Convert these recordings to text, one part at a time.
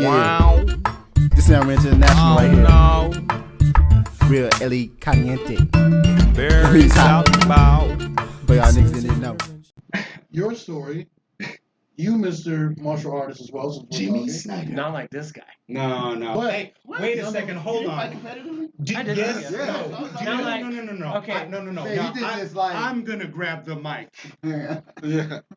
Wow. This sound international right here. No. Real Ellie Caliente. Very southbound. But y'all niggas didn't know. Your story, you Mr. Martial Artist as well. So Jimmy Snyder. Not like this guy. No. But, Hey, wait a second. Hold on. I did Yes. that. No. Not like- No. okay. No. Man, he did Now, this like- I'm gonna grab the mic.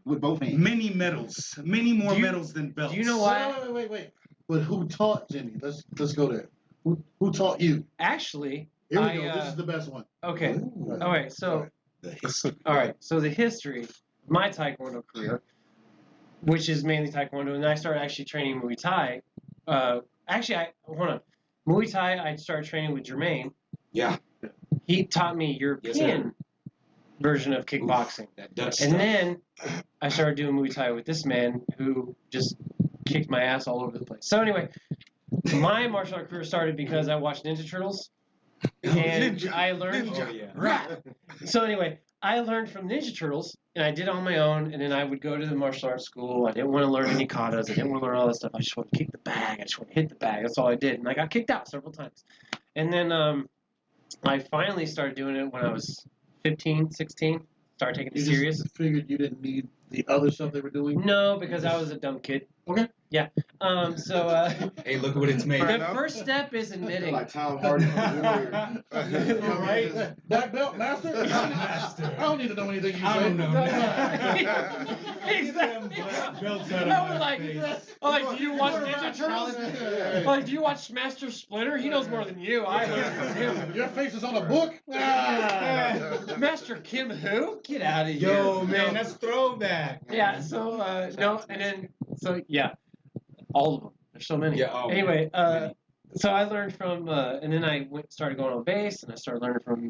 With both hands. Many medals. Many more Do you- medals than belts. Do you know why? wait. But who taught Jimmy? Let's go there. Who taught you? Actually, Here we I, go. This is the best one. okay. Ooh. All right. So, all right. So the history of my Taekwondo career, which is mainly Taekwondo, and I started actually training Muay Thai. Hold on. Muay Thai, I started training with Jermaine. Yeah. He taught me European version of kickboxing. That Dutch And stuff. then I started doing Muay Thai with this man who just kicked my ass all over the place. So anyway, my martial art career started because I watched Ninja Turtles. And I learned... Ninja. Oh, yeah. Right. So anyway, I learned from Ninja Turtles, and I did it on my own, and then I would go to the martial arts school. I didn't want to learn any katas. I didn't want to learn all that stuff. I just wanted to kick the bag. I just wanted to hit the bag. That's all I did. And I got kicked out several times. And then I finally started doing it when I was 15, 16. Started taking it You serious. just figured you didn't need the other stuff they were doing. No, because I was a dumb kid. Okay. Yeah. Hey, look at what it's made. The first step is admitting. Like Tom Hardy from Warrior. All right. Black belt master. I don't need to know anything you I say. don't know. Exactly. Belts I out was of like, do you watch Ninja Turtles? Like, do you watch Master Splinter? He knows more than you. I learned from him. Your face is on a book. Master Kim who? Get out of here. Yo, man, No. that's throwback. Yeah, so, no, and then, so, yeah. All of them. There's so many. Yeah, oh, anyway, many. so I learned from, and then I started going on base, and I started learning from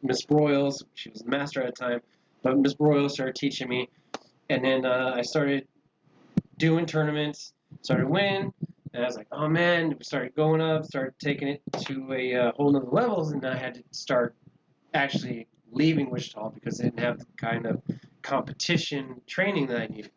Miss Broyles. She was the master at the time, but Miss Broyles started teaching me, and then I started doing tournaments, started winning, and I was like, oh man, we started going up, started taking it to a whole nother levels, and I had to start actually leaving Wichita because I didn't have the kind of competition training that I needed.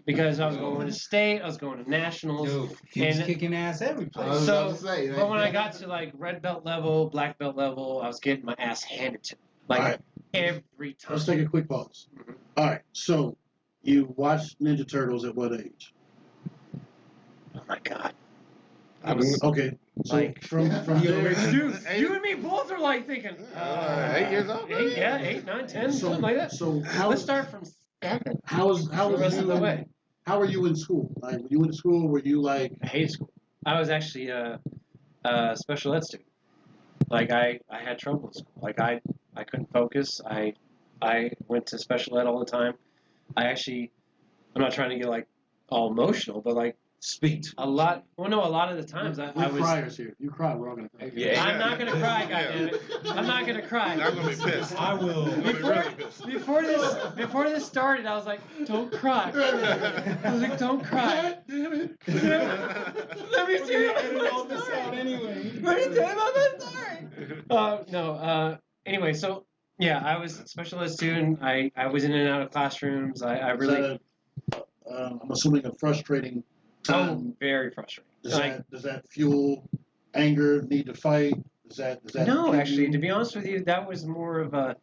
Because I was going to state, I was going to nationals. Dude, he was And- kicking ass every I place. was So, about to say, but when I got to like red belt level, black belt level, I was getting my ass handed to me. Like All right. every time. Let's take a quick pause. Mhm. All right. So you watched Ninja Turtles at what age? Oh my god. I was Okay. So Like- from there. dude, you and me both are like thinking 8 years old? 8, 9, 10, So, something like that. so how Let's start from 7. how was The rest of the way. How were you in school? Like when you went to school, were you like I hated school. I was actually a special ed student. Like I had trouble in school. Like I couldn't focus. I went to special ed all the time. I'm not trying to get like all emotional, but like Speak. a lot of the times I we're was. criers here? You cry, we're all gonna cry. Yeah. I'm not gonna cry, goddammit. I'm not gonna cry. I'm gonna be pissed. I will. I'm gonna be really pissed. Before this started, I was like, don't cry. I was like, don't cry. Damn it. Let me tell you Edit all about this my story. out anyway. Let me tell you about my story. Anyway, so yeah, I was a special ed student. I was in and out of classrooms. I Is really that I'm assuming a frustrating time. very frustrating. Does that fuel anger, need to fight? Does that No, keep actually, you- to be honest with you, that was more of a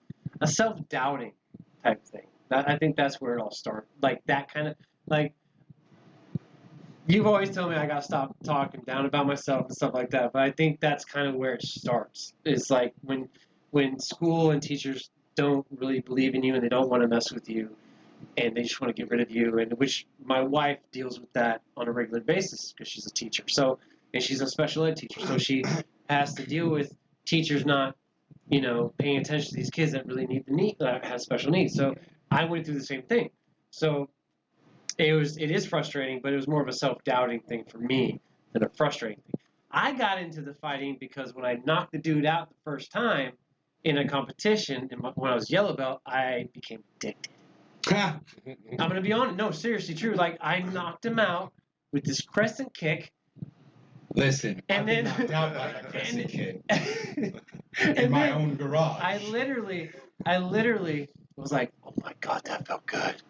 self-doubting type thing. I think that's where it all started. Like that kind of like. You've always told me I gotta stop talking down about myself and stuff like that, but I think that's kind of where it starts. It's like when school and teachers don't really believe in you and they don't want to mess with you, and they just want to get rid of you. And which my wife deals with that on a regular basis because she's a teacher. So and she's a special ed teacher, so she has to deal with teachers not, paying attention to these kids that really need have special needs. So I went through the same thing. So it is frustrating, but it was more of a self-doubting thing for me than a frustrating thing. I got into the fighting because when I knocked the dude out the first time in a competition, when I was yellow belt, I became addicted. I'm gonna be honest. No, seriously, true. Like I knocked him out with this crescent kick. Listen, And I've been then- knocked out by a crescent kid and in my then own garage. I literally was like, "Oh my god, that felt good."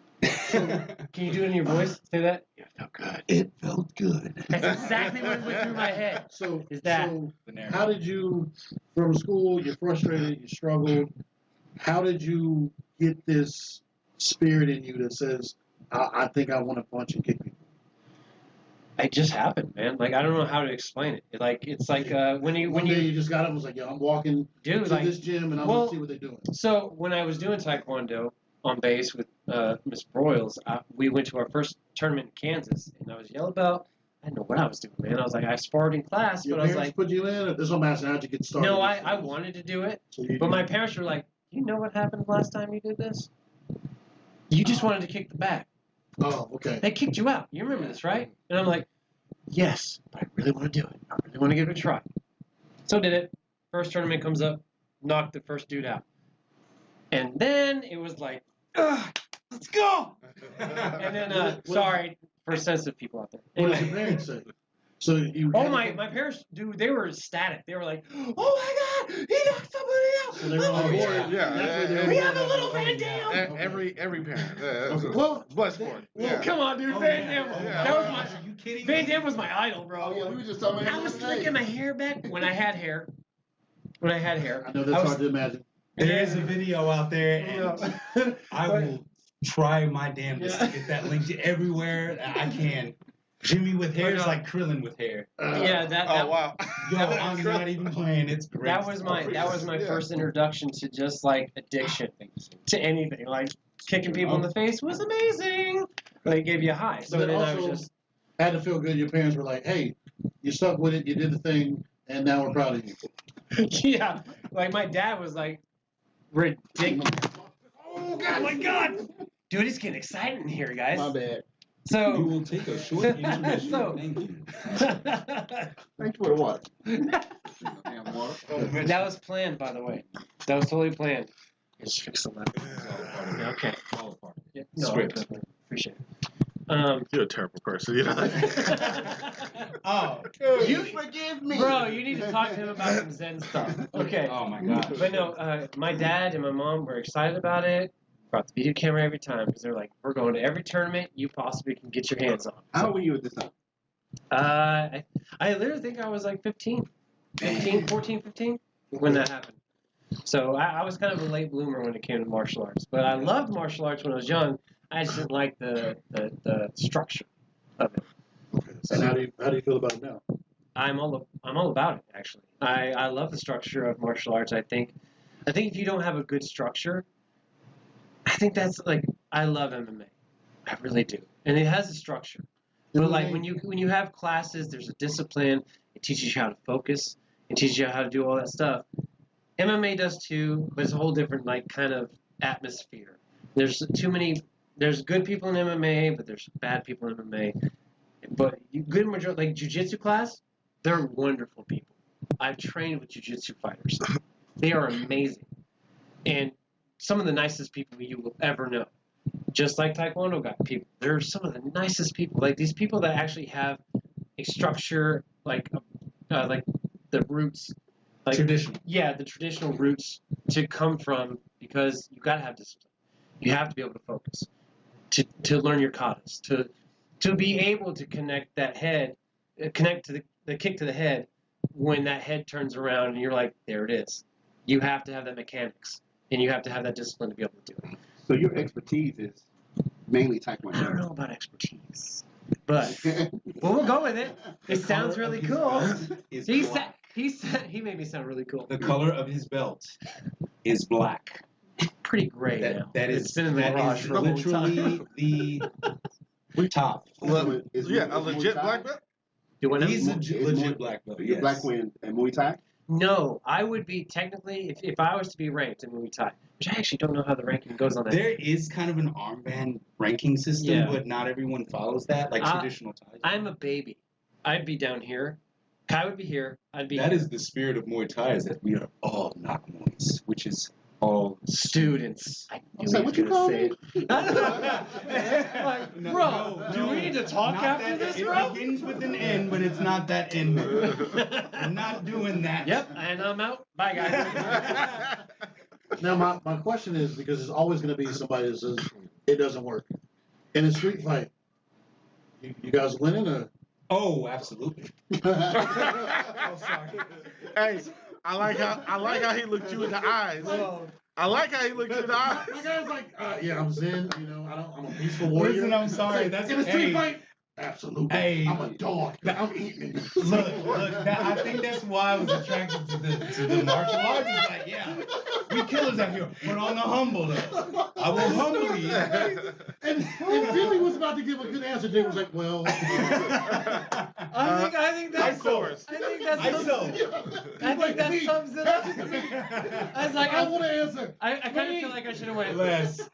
Can you do it in your voice? Say that. It felt good. It felt good. That's exactly what went through my head. So, Is that- so The narrative. how did you, from school, you're frustrated, you struggled. How did you get this spirit in you that says, I think I want to punch and kick people? It just happened, man. Like I don't know how to explain it. It's like when One day you you just got up and was like, yo, I'm walking do to like this gym and I'm well, going to see what they're doing. So when I was doing Taekwondo on base with Miss Broyles, we went to our first tournament in Kansas, and I was yellow belt. I didn't know what I was doing, man. I was like, I sparred in class, Your but I was parents like, put you in, or there's no matter how'd you get started? no, I wanted to do it, So you, but my parents were like, you know what happened last time you did this? You just wanted to kick the bag. Oh, okay. They kicked you out. You remember this, right? And I'm like, yes, but I really want to do it. I really want to give it a try. So did it. First tournament comes up, knocked the first dude out. And then it was like, ugh, let's go. And then, sorry for sensitive people out there. What did Anyway. your parents say? So you. Oh, my parents, dude, they were ecstatic. They were like, oh my God, he knocked somebody out. So they were on Oh, board. yeah. Yeah, That's where they We were have a on little board. Van Dam. Every parent. Yeah, that's Okay. a Well, blood sport. Well, Yeah. come on, dude. Oh, Van yeah. Dam. Yeah. That was my. Are you kidding Van me? Dam was my idol, bro. Oh, yeah, we were just talking about I it was the other day. slicking my hair back when I had hair. When I had hair. I know that's was, hard to imagine. There is a video out there, and I But- will try my damnedest to get that linked everywhere I can. Jimmy with hair is like Krillin with hair. Yeah, that. Oh wow. Yo, I'm not even playing. It's great. That was my Yeah. first introduction to just like addiction to anything. Like kicking people in the face was amazing. But it gave you a high. So But then I was also- just Had to feel good. Your parents were like, hey, you stuck with it, you did the thing, and now we're proud of you. yeah. Like my dad was like ridiculous. Oh my God, dude, it's getting exciting in here, guys. My bad. We So will take a short intermission. So- Thank you. Thanks for the water. Damn water. that was planned, by the way. That was totally planned. Just fix the left. Okay. All part. Yeah, Script. Appreciate it. You're a terrible person. You know? Oh. You forgive me. Bro, you need to talk to him about some Zen stuff. Okay. Oh my gosh. But no, my dad and my mom were excited about it. Brought the video camera every time because they're like, we're going to every tournament you possibly can get your hands on. How old were you at this time? I literally think I was like 15, 14, 15 when that happened. So I was kind of a late bloomer when it came to martial arts. But I loved martial arts when I was young. I just didn't like the structure of it. And how do you feel about it now? I'm all about it, actually. I love the structure of martial arts. I think if you don't have a good structure, I think that's like, I love MMA. I really do. And it has a structure. But like when you have classes, there's a discipline. It teaches you how to focus. It teaches you how to do all that stuff. MMA does too, but it's a whole different like kind of atmosphere. There's good people in MMA, but there's bad people in MMA. But good majority, like jiu-jitsu class, they're wonderful people. I've trained with jiu-jitsu fighters. They are amazing. And some of the nicest people you will ever know. Just like Taekwondo guy people. They're some of the nicest people. Like these people that actually have a structure, like the roots. Like, Traditional. Yeah, the traditional roots to come from, because you got to have discipline. You have to be able to focus. To learn your katas. To be able to connect that head, connect to the kick to the head when that head turns around and you're like, there it is. You have to have that mechanics. And you have to have that discipline to be able to do it. So your expertise is mainly I don't Taekwondo. know about expertise, but we'll go with it. It sounds really cool. Is He black. said he made me sound really cool. The color of his belt is black. Pretty gray now. That is It's been in the garage for a long literally time. the top. Yeah, a legit black belt. Do I know? He's a Is legit Muay- black belt. You're Yes. black in Muay Thai? No, I would be technically if I was to be ranked in Muay Thai, which I actually don't know how the ranking goes on that. There is kind of an armband ranking system, Yeah. but not everyone follows that, like traditional ties. I'm a baby. I'd be down here. Kai would be here. I'd be That here. is the spirit of Muay Thai, is that we are all not Muays, which is all students. I knew So he what was you gonna call say me? it. Like, No, bro, no, do no. we need to talk Not after that- this, it bro? begins with an N, but it's not that N. We're not doing that. Yep, and I'm out. Bye, guys. Now, my question is, because there's always going to be somebody that says it doesn't work. In a street fight, You guys winning or? Oh, absolutely. Oh, sorry. Hey, I like how he looked you in the eyes. I like how he looked you in the eyes. My guy's like, yeah, I'm Zen. You know, I'm a peaceful warrior. Listen, I'm sorry. It's like, That's in a street hey. fight. Absolutely. Hey. I'm a dog. I'm eating it. Look, I think that's why I was attracted to the martial arts. It's like, yeah, we killers out here, but on the humble though. I will humble you. And Billy was about to give a good answer. Jay was like, well, I think that's Of course. I think that's I sums, I think that sums it up. I was like, I want to answer. I kind of feel like I should have went. Less.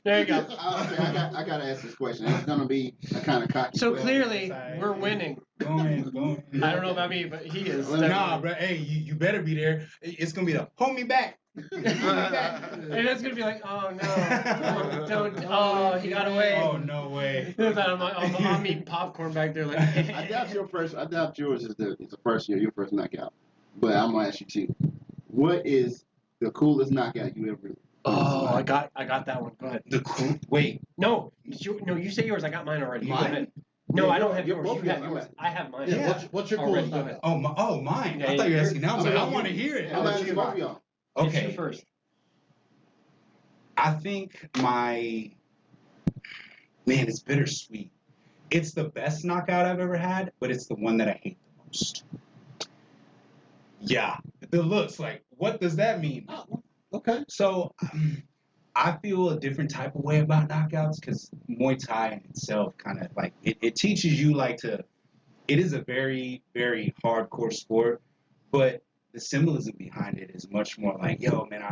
There you go. Okay, I gotta ask this question. It's gonna be a kind of cocky. So question. clearly, we're winning. Go in. I don't know about me, but he is. Nah, bro. Hey, you better be there. It's gonna be the hold me back. And it's gonna be like, oh no, don't. Oh, he got away. Oh no way. I'm eating popcorn back there, like. I doubt yours is the first year, your first knockout. But I'm gonna ask you too. What is the coolest knockout you ever? Oh, I got that one. Go ahead. Wait. No, you say yours. I got mine already. You go Mine? ahead. No, I don't have You're yours. both You have yours. yours. I have mine. Yeah. What's your Already, coolest go ahead. knockout? Mine. Yeah, I thought you were asking now. I was like, I you- want to hear it. I'm asking both of y'all. It's Okay. you first. I think it's bittersweet. It's the best knockout I've ever had, but it's the one that I hate the most. Yeah. The looks like, what does that mean? Okay. So I feel a different type of way about knockouts because Muay Thai in itself kind of like it teaches you it is a very, very hardcore sport, but the symbolism behind it is much more like, yo, man,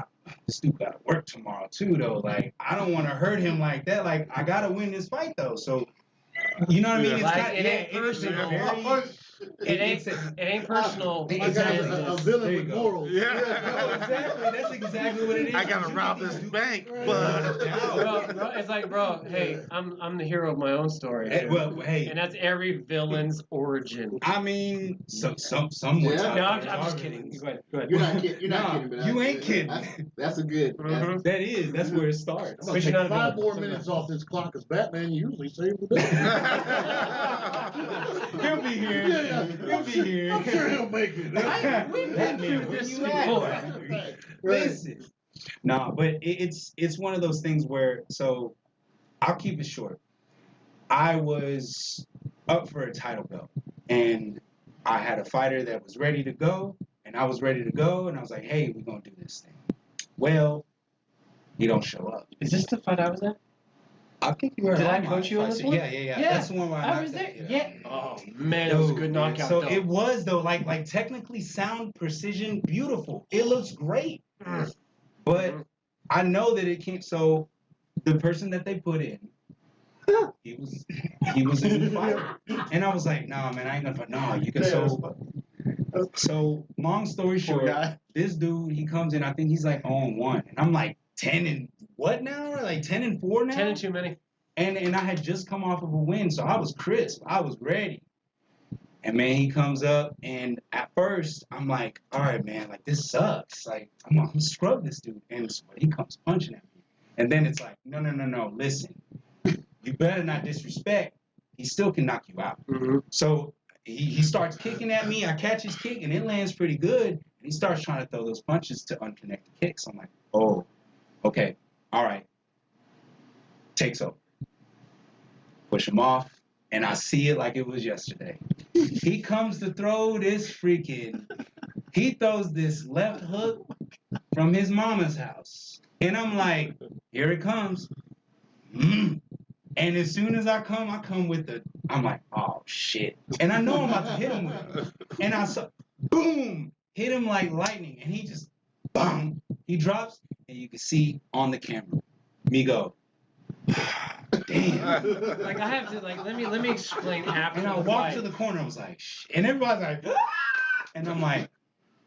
this dude got to work tomorrow too, though. Like, I don't want to hurt him like that. Like, I got to win this fight, though. So, you know what I mean? It's Like, kind it ain't personal. It ain't personal. My guy's a villain There you with go. morals. Yeah. No, exactly. That's exactly what it is. I gotta rob this bank, but Bro, it's like, bro, hey, I'm the hero of my own story. Hey, dude. well, hey, And that's every villain's origin. I mean, some Muay Yeah. Thai No, I'm fighters just are kidding. villains. Go ahead. You're not kidding. You're not Nah, kidding. But you ain't kidding. That's a good. Mhm. That's where it starts. I'm But gonna you're take not a 5 villain. more minutes off this clock because Batman usually saves the day. He'll be here. Yeah. He'll be here. I'm sure he'll make it. We've been through this before. Listen. No, but it's one of those things where, so I'll keep it short. I was up for a title belt, and I had a fighter that was ready to go, and I was ready to go, and I was like, hey, we're going to do this thing. Well, he don't show up. Is this the fight I was at? I think you were. Did I on coach my you on fight. this one? Yeah. Yeah. That's the one where I I was knocked there. out, Yeah. Oh man, it was a good knockout. So though. it was though, like technically sound, precision, beautiful. It looks great. Mm. But I know that it can't. So the person that they put in, he was a new fighter, and I was like, nah, man, I ain't gonna fight. No, you can. So long story short, this dude, he comes in. I think he's like 0-1, and I'm like 10 and what now? Or like 10 and 4 now? 10 and too many. And I had just come off of a win, so I was crisp. I was ready. And man, he comes up, and at first I'm like, all right, man, like this sucks. Like I'm gonna scrub this dude, and so he comes punching at me, and then it's like, no, listen, you better not disrespect. He still can knock you out. Mm-hmm. So he starts kicking at me. I catch his kick, and it lands pretty good. And he starts trying to throw those punches to unconnect the kicks. I'm like, oh, okay, all right, takes over. Push him off, and I see it like it was yesterday. He comes to throw this he throws this left hook from his mama's house. And I'm like, here it comes. And as soon as I come with I'm like, oh shit. And I know I'm about to hit him with it. And I saw, boom, hit him like lightning. And he just, boom, he drops, and you can see on the camera, me go, damn. Like I have to let me explain after. And I the walked fight. to the corner. I was like, shit. And everybody's like, ah! And I'm like,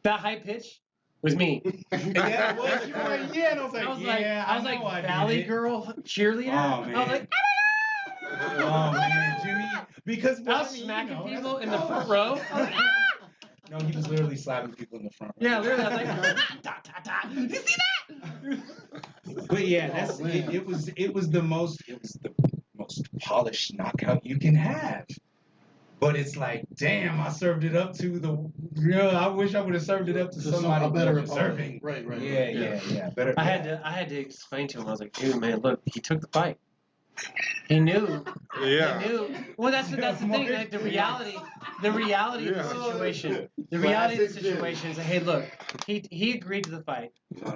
That high pitch was me. yeah, it was. You're like, yeah. And I was like, yeah, I was know like I did Valley it. Girl cheerleader. Oh, man. I was like, Oh man, Jimmy. Because I was smacking people in the front row. I was like, No, he was literally slapping people in the front. yeah, literally. I was like, da, da, da. You see that? But yeah, Oh, man. it was the most polished knockout you can have. But it's like, damn, I served it up to the. I wish I would have served it up to somebody a better more opponent. deserving. Right. Yeah. Better. I had to explain to him. I was like, dude, man, look, he took the fight. He knew. Yeah. He knew. Well, that's the thing. Like, the reality of Yeah. the situation. The reality of the situation is, hey, look, he agreed to the fight.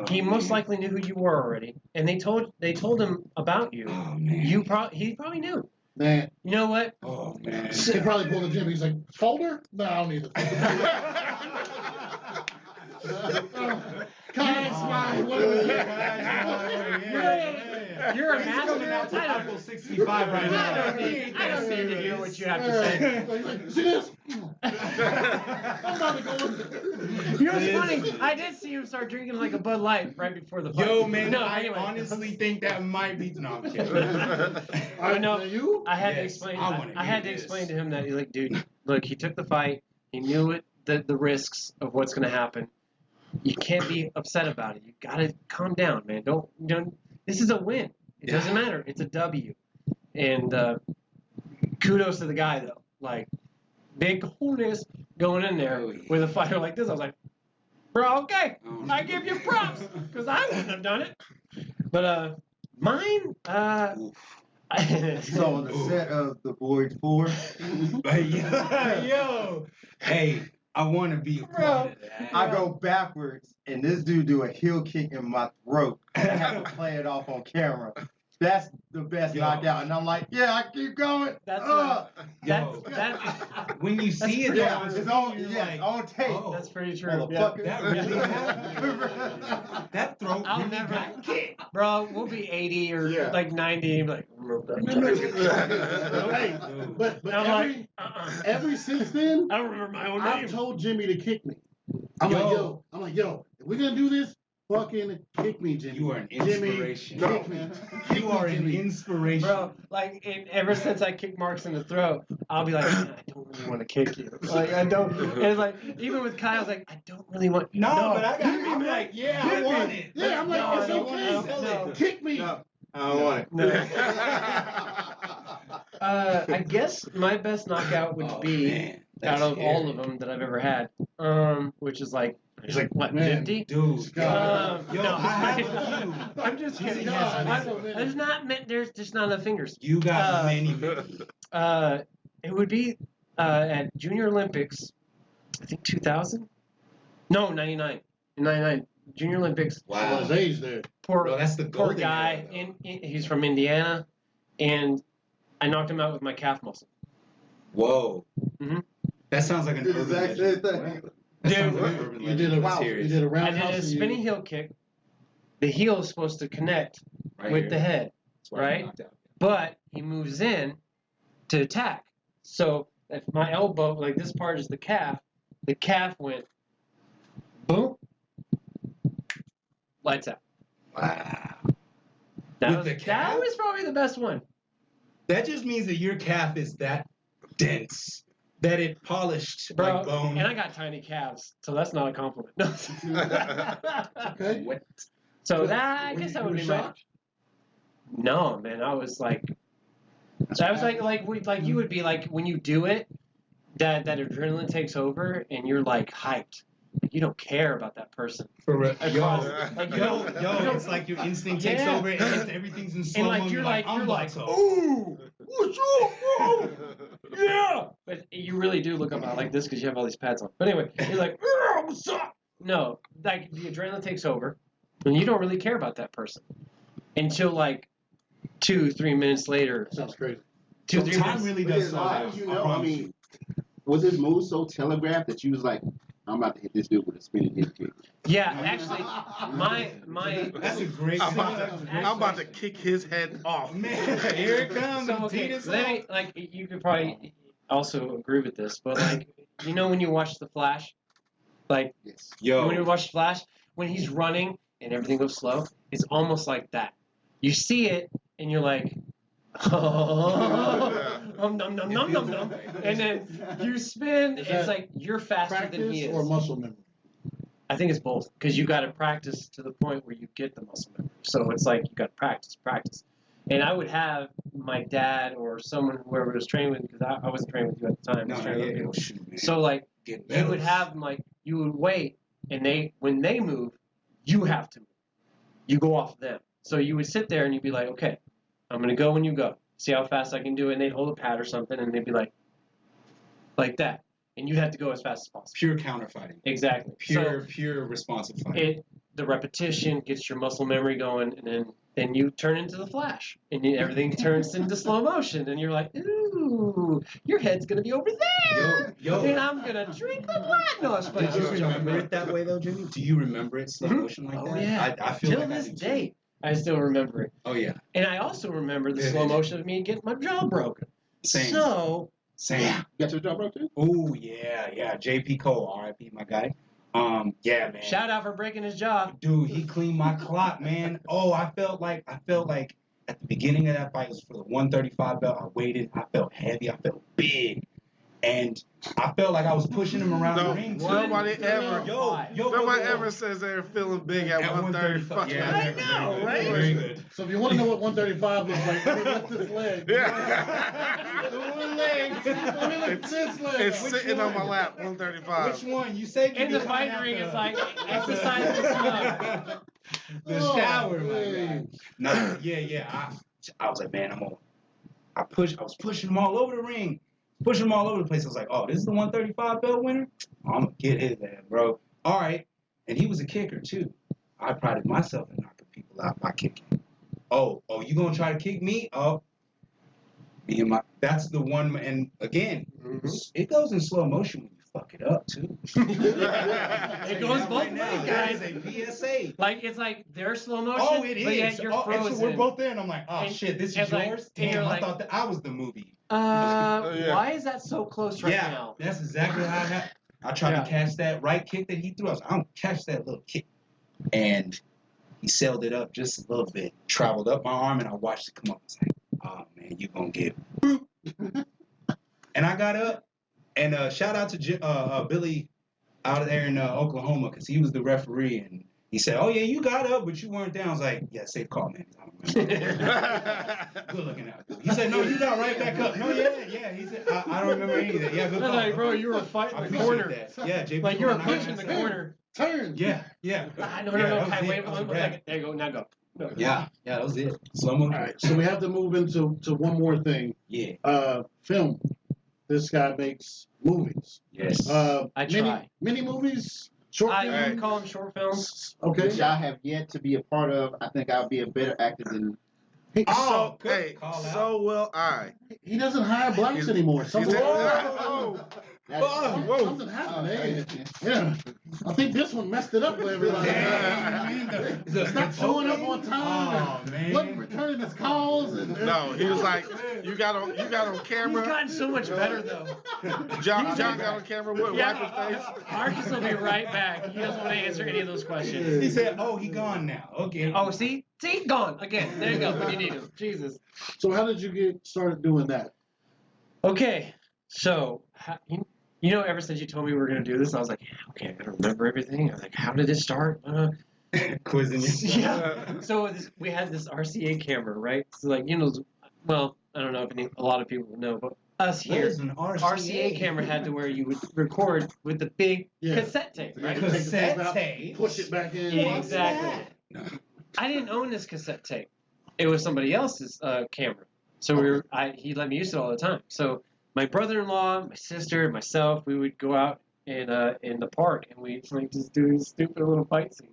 He most likely knew who you were already, and they told him about you. Oh man. He probably knew. Man, You know what? Oh man. he probably pulled the Jimmy. He's like, folder? No, I don't need it. Kai's mine. You're a master. Apple 65 right I now. don't need to hear what you have to say. See this? I'm about to go. You know what's funny? I did see him start drinking like a Bud Light right before the fight. Yo, man, No, I anyway. honestly think that might be. No, I'm kidding. I know. You? I had to Yes, explain. I wanna I had to hear this. explain to him that he's like, dude, look, he took the fight. He knew it, the risks of what's going to happen. You can't be upset about it. You got to calm down, man. Don't. This is a win. It doesn't matter. It's a W. And kudos to the guy though. Like, big cojones going in there with a fighter like this. I was like, bro, okay, I give you props because I wouldn't have done it. But mine, So on the set of the Void 4, Yo, hey, I want to be a part of that. I go backwards and this dude do a heel kick in my throat. I have to play it off on camera. That's the best Yo. knockout. And I'm like, yeah, I keep going. that's Yo, that's when you see it Yeah, on it's screen, on, you're yeah, like, on tape. oh, that's pretty true. Motherfucker. that really happened. That throat I'll really never, got kicked. bro. We'll be 80 or Yeah. like 90. Like, remember that? Hey, but And I'm like, every since then, I don't remember my own I've name. told Jimmy to kick me. I'm like, yo, if we're gonna do this, fucking kick me, Jimmy. You are an Jimmy, inspiration. kick me. Kick You are me, an Jimmy. inspiration. Bro, like ever since I kicked Marks in the throat, I'll be like, "Man, I don't really want to kick you. Like I don't. And it's like even with Kyle, I was like, I don't really want. No, but I got. Hit me, I'm man. like, yeah, Hit I me. want it. Yeah, I'm like, No, it's no, okay. no. Kick me. No, I don't want it. No. I guess my best knockout would be man, out that's of all scary. of them that I've ever had, which is like, what, man, 50? Dude, Yo, No, I have a few. I'm just kidding. Jesus, yes, There's just not enough fingers. You got many. It would be at Junior Olympics, I think 2000? No, 99. In 99. Junior Olympics. Wow. His age there. Poor, Bro, that's the poor golden guy. era, though. He's from Indiana. And I knocked him out with my calf muscle. Whoa. Mhm. That sounds like an This urban is actually legend. the thing. That sounds Dude, like an urban You legend. did a That's you serious. did a I did roundhouse. a and spinning heel kick. The heel is supposed to connect Right with here. the head, That's why I right? knocked out. but he moves in to attack. So if my elbow, like this part is the calf went boom, lights out. Wow. That With was, the calf? that was probably the best one. That just means that your calf is that dense that it polished Bro, like bone. and I got tiny calves, so that's not a compliment. No. Okay. What? So that, I guess that would be my. No, man, I was like, I was like you would be like when you do it, that adrenaline takes over and you're like hyped. Like, you don't care about that person. For real. Across- Yo, like, you yo, don't- yo, you don't- it's like your instinct takes Yeah. over and everything's in slow And mo. you're I'm like, about to- ooh, what's up, bro? Yeah. But you really do look about like this because you have all these pads on. But anyway, you're like, what's up? No, like the adrenaline takes over, and you don't really care about that person until like 2-3 minutes later. Sounds crazy. 2-3 Time minutes. really But does yeah, slow how down. did you I know? I promise mean, was his move so telegraphed that you was like, I'm about to hit this dude with a spinning heel kick? Yeah, actually, my That's a great. I'm about to kick his head off. Man, here it comes. So okay, Tita's let off. me like you could probably also agree with this, but like you know when you watch The Flash, like Yes. when you watch Flash, when he's running and everything goes slow, it's almost like that. You see it and you're like, num num num num num num, and then you spin. Is It's that like you're faster than he Practice or is. muscle memory? I think it's both because you got to practice to the point where you get the muscle memory. So it's like you got to practice. And I would have my dad or someone, whoever was training with me, because I wasn't training with you at the time. I No, was no, training with yeah, people. shoot, man. So like, Get you would medals. have like, you would wait, and when they move, you have to move. You go off them. So you would sit there and you'd be like, okay, I'm gonna go when you go. See how fast I can do it. And they'd hold a pad or something, and they'd be like that, and you'd have to go as fast as possible. Pure counterfighting. Exactly. Pure responsive fighting. The repetition gets your muscle memory going, and then you turn into the Flash, and everything turns into slow motion, and you're like, ooh, your head's gonna be over there, and I'm gonna drink the blood. No, it's funny. Did you remember it that way though, Jimmy? Do you remember it slow motion like Oh that? yeah. I feel Till like this I do too. day, I still remember it, Oh yeah. and I also remember the slow motion of me getting my jaw broken. Same. So Same. You got your jaw broke too? Oh yeah. JP Cole, R.I.P. my guy. Yeah, man. shout out for breaking his jaw. Dude, he cleaned my clock, man. Oh, I felt like at the beginning of that fight, it was for the 135 belt. I waited. I felt heavy. I felt big. And I felt like I was pushing him around the ring. too. Nobody ever, nobody yo. ever says they're feeling big at 135. Yeah, I know, right? Very good. So if you want to know what 135 looks like, let me lift this leg. Yeah. Let me lift this leg. It's Which sitting on one? my lap, 135. Which one? You said you In the be coming fighting ring, out it's like exercise the smug. the Oh, shower, my man. guy. No, yeah. I was like, man, I was pushing him all over the ring. Pushing him all over the place. I was like, oh, this is the 135 belt winner? I'm going to get his ass, bro. All right. And he was a kicker, too. I prided myself in knocking people out by kicking. Oh, you going to try to kick me? Oh. That's the one. And again, it goes in slow motion when you fuck it up, too. It goes both ways, guys. That is a PSA. Like, it's like they're slow motion, Oh, it is. but yet you're and frozen. so we're both there, and I'm like, oh, And- shit, this is and like- yours? and you're Damn, I like- thought that I was the movie. Yeah. Why is that so close right Yeah, now? that's exactly how it happened. I tried Yeah. to catch that right kick that he threw. I was like, I'm going to catch that little kick. And he sailed it up just a little bit, traveled up my arm, and I watched it come up. I was like, oh, man, you're going to get boop. And I got up, and shout out to Billy out there in Oklahoma, because he was the referee, and he said, oh, yeah, you got up, but you weren't down. I was like, yeah, safe call, man. I don't remember. Good looking out. He said, no, you got right back up. No, yeah. He said, I don't remember any of that. Yeah, good I'm call. like, bro, you were I fighting the appreciate corner. that. Yeah, JP. Like, you were Cole, punching the I- corner. Turn. Yeah. No, that no. was Okay, it. wait That was one a wrap. second. There you go. Now go. No. Yeah, that was it. Slow motion. All right, so we have to move into one more thing. Yeah. Film. This guy makes movies. Yes. I try. Mini movies, short I films. would call them short films. Okay. Which I have yet to be a part of. I think I'll be a better actor than. Oh, good Hey, call out. so will I. He doesn't hire blacks anymore. Something, Oh, whoa. something happened. Hey, yeah. I think this one messed it up for everybody. He's not showing up on time. Oh, man. Wasn't returning his calls. And No, he was like, you got on He's camera. gotten so much better though. John got on camera with Yeah, wipe his face. Marcus will be right back. He doesn't want to answer any of those questions. He said, oh, he gone now. Okay. Oh, see, gone again. There you go. When you need him. Jesus. So how did you get started doing that? Okay, so you know, ever since you told me we were gonna do this, I was like, okay, I gotta remember everything. I was like, how did it start? Quizzing you. Yeah. So we had this RCA camera, right? So like, you know, well, I don't know if a lot of people know, but us What here, is an RCA? RCA camera had to where you would record with the big Yeah. cassette tape, You right? take the tape out, Cassette tape? push it back in. Yeah, exactly. I didn't own this cassette tape. It was somebody else's camera. So he let me use it all the time. So my brother-in-law, my sister, and myself, we would go out in the park and we like just do these stupid little fight scenes.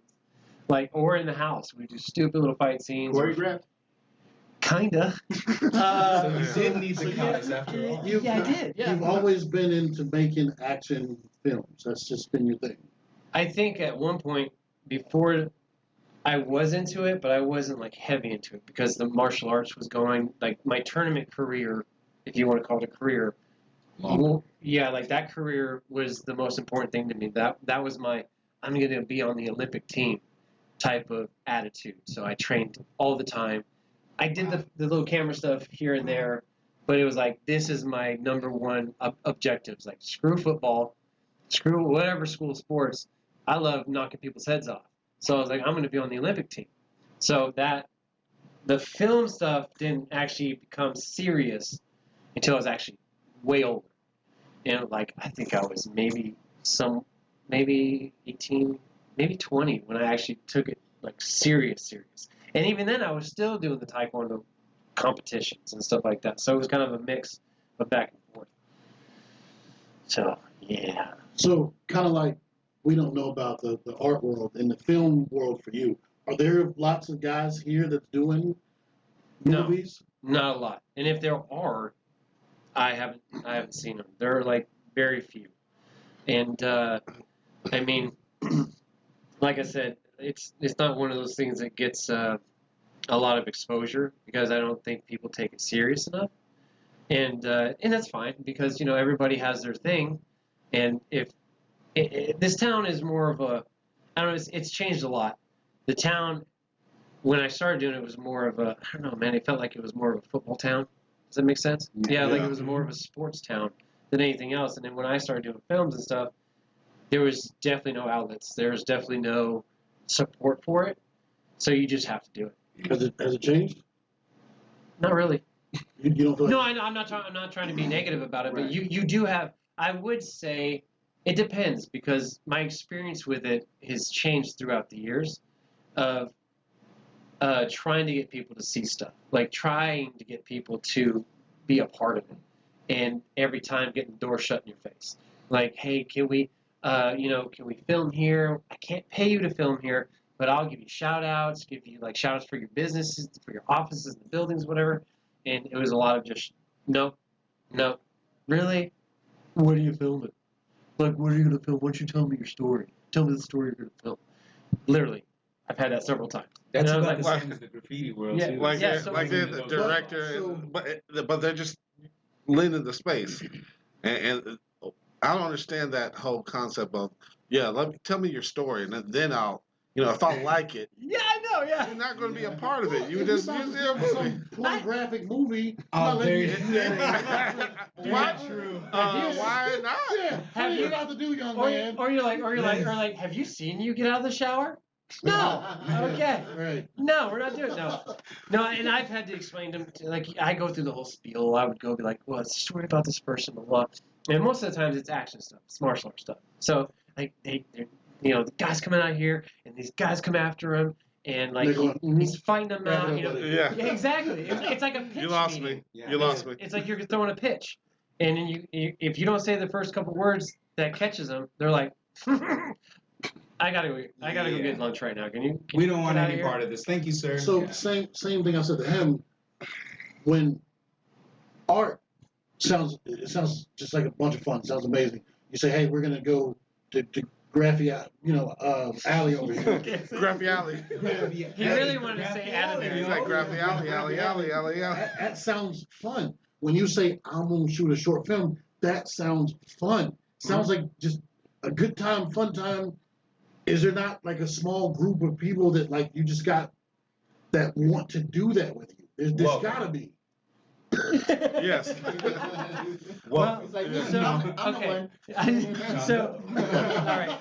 Or in the house, we do stupid little fight scenes. Choreographed? Kinda. So you did need the cuts after all. Yeah, I did. Yeah. You've always been into making action films. That's just been your thing. I think at one point before I was into it, but I wasn't like heavy into it because the martial arts was going like my tournament career, if you want to call it a career. Well, yeah, like that career was the most important thing to me. That was my I'm going to be on the Olympic team type of attitude. So I trained all the time. I did the little camera stuff here and there, but it was like this is my number one objectives. Like screw football, screw whatever school sports. I love knocking people's heads off. So I was like, I'm going to be on the Olympic team. So that the film stuff didn't actually become serious until I was actually way older. And like I think I was maybe 18, maybe 20 when I actually took it like serious. And even then I was still doing the taekwondo competitions and stuff like that. So it was kind of a mix of back and forth. So yeah. So kind of like we don't know about the art world and the film world for you. Are there lots of guys here that's doing No. movies? Not a lot. And if there are, I haven't seen them. There are like very few. And I mean, like I said, it's not one of those things that gets a lot of exposure because I don't think people take it serious enough. And that's fine because everybody has their thing. And if this town is more of a, I don't know, it's changed a lot. The town, when I started doing it, was more of a, I don't know, man, it felt like it was more of a football town. Does that make sense? Yeah, like it was more of a sports town than anything else. And then when I started doing films and stuff, there was definitely no outlets. There was definitely no support for it. So you just have to do it. Has it changed? Not really. You don't feel like No, I'm not trying to be negative about it, but you do have. I would say it depends because my experience with it has changed throughout the years of trying to get people to see stuff, like trying to get people to be a part of it, and every time getting the door shut in your face. Like, hey, can we film here? I can't pay you to film here, but I'll give you shout outs, give you like shout outs for your businesses, for your offices, the buildings, whatever. And it was a lot of just, no, really? What are you filming? Like, what are you going to film? Why don't you tell me your story? Tell me the story you're going to film. Literally, I've had that several times. That's And I about was the like, same as the graffiti world Yeah, too. Like yeah, they're, so- like they're the director, but they're just lending the space, and I don't understand that whole concept of tell me your story, and then I'll if I like it, yeah, I know, yeah. you're not going to be a part of it. You If just you're use about to the film movie. some pornographic movie. Oh, I'm not letting very you do that. Why? true. Why not? Yeah, Have what you- you about to do, young Or man? you're like, have you seen you get out of the shower? No. Okay. Right. No, we're not doing it. No, and I've had to explain to them, like, I go through the whole spiel. I would go be like, well, it's a story about this person, blah, blah. And most of the times it's action stuff. It's martial arts stuff. So, like, they're the guy's coming out here, and these guys come after him, and, like, They're going, he's fighting them out, Yeah. Yeah, exactly. It's like a pitch You lost meeting. me. Yeah. You lost me. It's like you're throwing a pitch. And then if you don't say the first couple words that catches them, they're like, I gotta go get lunch right now. Can you We don't want get out any of here? part of this. Thank you, sir. So Yeah. same thing I said to him. When art sounds just like a bunch of fun. It sounds amazing. You say, hey, we're gonna go to Graffiti, alley over here. Graffiti Alley. He really wanted to say anime. He's like Graffiti Alley. That sounds fun. When you say I'm gonna shoot a short film, that sounds fun. Sounds like just a good time, fun time. Is there not like a small group of people that like you just got that want to do that with you? There's Well, gotta be. Yes. Well, It's like, so, I'm okay. the So, all right.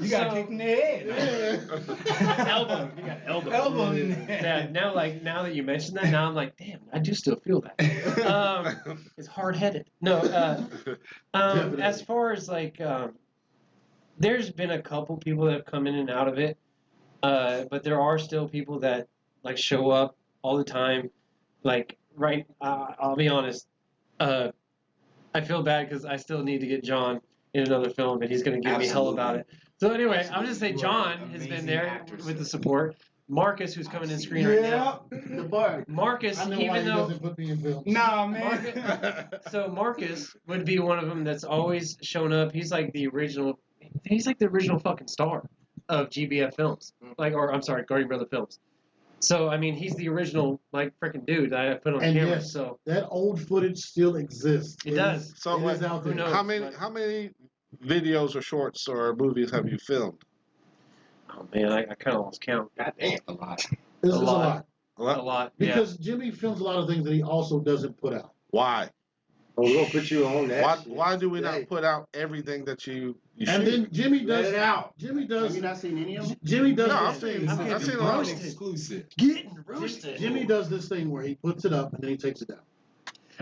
You got So- kicked in the head. Elbow. You got elbow. Elbow in the head. Yeah, now that you mention that, now I'm like, damn, I do still feel that. It's hard headed. No, as far as like, there's been a couple people that have come in and out of it, but there are still people that like show up all the time. Like, I'll be honest, I feel bad because I still need to get John in another film, and he's going to give me hell about it. So anyway, I'll just say You are John an has been amazing there actor, with the sir. support. Marcus, who's coming in screen right now. The bar. Marcus, I know why even he though doesn't put me in films. Nah, man. Marcus would be one of them that's always shown up. He's like the original. He's like the original fucking star of GBF films, Guardian Brother Films. So I mean, he's the original like freaking dude that I put on And camera. yes, So that old footage still exists. It does. So It is out who there. knows? how many videos or shorts or movies have you filmed? oh man, I kind of lost count. God damn, a lot. This A is a lot. lot. A lot. Yeah. Because Jimmy films a lot of things that he also doesn't put out. Why? Oh, we're gonna put you on that. Why shit. why do we Hey, not put out everything that you And shoot? then Jimmy let does it out. Jimmy Have does you not seen any of them? Jimmy does No, this I've thing. seen- I'm I've getting seen a lot. roasted. Exclusive. Getting roasted. Jimmy does this thing where he puts it up and then he takes it down.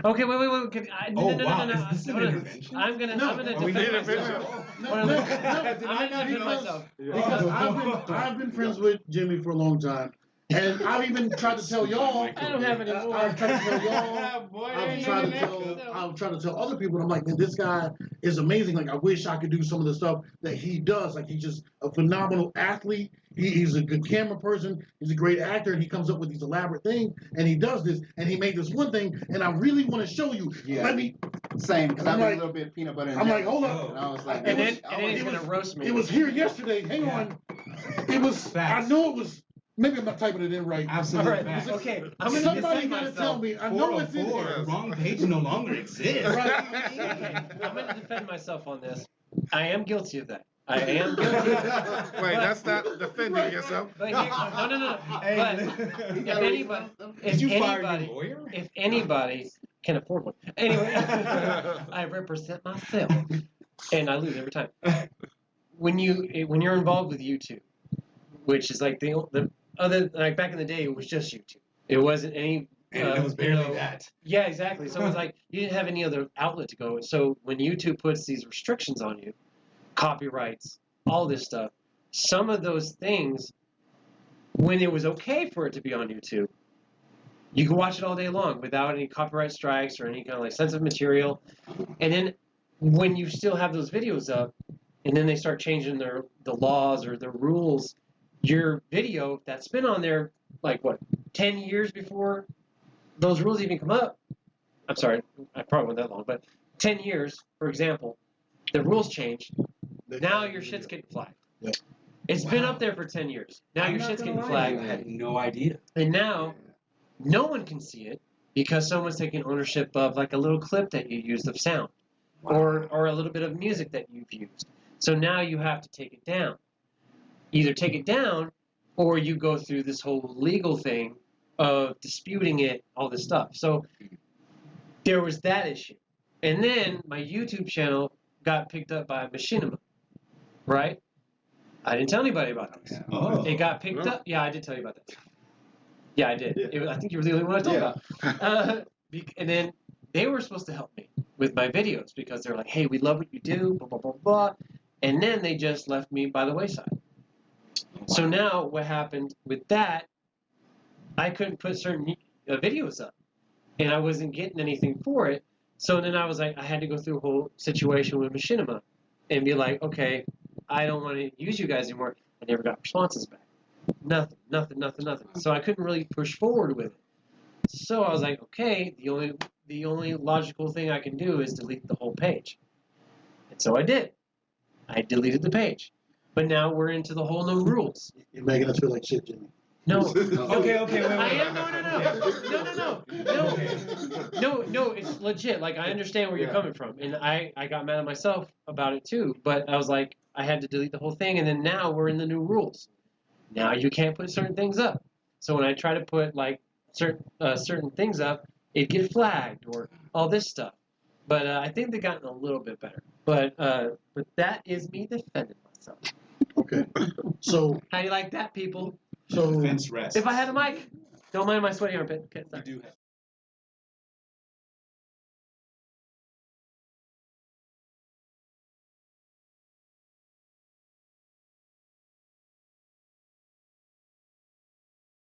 Okay, wait. No, Oh, no, wow. no. Is this an Hold on. intervention? I'm gonna Are we defend getting myself. intervention? No, I'm no, gonna no, I defend myself. because I've been friends with Jimmy for a long time, and I've even tried to tell y'all. I don't have any more. I've tried to tell y'all. Boy, I'm trying to tell other people. I'm like, man, this guy is amazing. Like, I wish I could do some of the stuff that he does. Like, he's just a phenomenal athlete. He's a good camera person. He's a great actor, and he comes up with these elaborate things. And he does this, and he made this one thing, and I really want to show you. Yeah. Let me. Same, because I'm I put like- a little bit of peanut butter and I'm jelly. like, hold up. And I was like, And then I was- he's gonna roast me. It was here yesterday. Hang on. It was. Facts. I know it was. Maybe I'm not typing it in right. All Absolutely. right. facts. Okay. I'm gonna Somebody defend gotta myself. tell me. I know it's in 404, here. wrong page no longer exists. Okay, I'm gonna defend myself on this. I am guilty of that. I am guilty of that. Wait, that's not defending yourself. But here, no. But if anybody, Did you fire your anybody, lawyer? if anybody can afford one, anyway, I represent myself, and I lose every time. When you're involved with YouTube, which is like the other, like back in the day, it was just YouTube. It wasn't any. And it was barely that. Yeah, exactly. So it was like you didn't have any other outlet to go. So when YouTube puts these restrictions on you, copyrights, all this stuff, some of those things, when it was okay for it to be on YouTube, you could watch it all day long without any copyright strikes or any kind of like sensitive material. And then when you still have those videos up, and then they start changing the laws or the rules, your video that's been on there like what 10 years before those rules even come up. I'm sorry, I probably went that long, but 10 years, for example, the rules changed. Now your shit's getting flagged. Yep. It's been up there for 10 years. Now I'm your not shit's gonna getting lie to you, flagged. I had no idea. And now no one can see it because someone's taking ownership of like a little clip that you used of sound or a little bit of music that you've used. So now you have to take it down. Either take it down or you go through this whole legal thing of disputing it, all this stuff. So there was that issue. And then my YouTube channel got picked up by Machinima, right? I didn't tell anybody about this. Oh. It got picked up. Yeah, I did tell you about that. Yeah, I did. Yeah. I think you were the only one I told about. And then they were supposed to help me with my videos because they're like, hey, we love what you do, blah, blah, blah, blah. And then they just left me by the wayside. So now what happened with that, I couldn't put certain videos up. And I wasn't getting anything for it. So then I was like, I had to go through a whole situation with Machinima and be like, okay, I don't want to use you guys anymore. I never got responses back. Nothing. So I couldn't really push forward with it. So I was like, okay, the only logical thing I can do is delete the whole page. And so I did. I deleted the page. But now we're into the whole new rules. You're making us feel like shit, Jimmy. No. Okay, wait. I am no. It's legit. Like I understand where you're coming from, and I got mad at myself about it too. But I was like, I had to delete the whole thing, and then now we're in the new rules. Now you can't put certain things up. So when I try to put like certain things up, it gets flagged or all this stuff. But I think they've gotten a little bit better. But that is me defending myself. Okay. So How do you like that, people? so Defense rest. If I had a mic, don't mind my sweaty armpit. Okay, We sorry. do have